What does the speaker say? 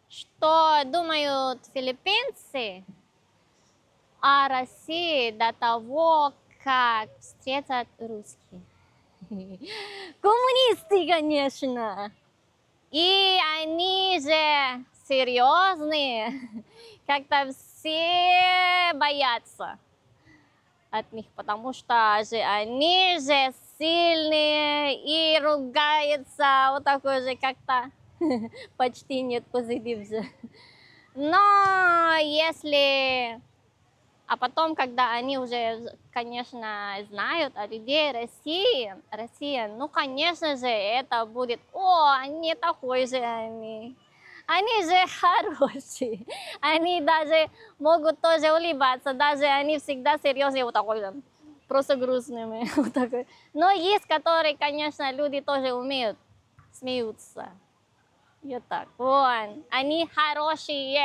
что думают филиппинцы о России до того, как встретят русские. Коммунисты, конечно. И они же серьезные. Как-то все боятся от них, потому что же они же сильные и ругаются. Вот такой же как-то почти нет позитив же. Но если... А потом, когда они уже, конечно, знают о людей Россия, ну, конечно же, это будет, о, они такой же они же хорошие, они даже могут тоже улыбаться, даже они всегда серьезные, вот такой же, просто грустными, вот такой. Но есть, которые, конечно, люди тоже умеют смеются. Вот так, вон, они хорошие.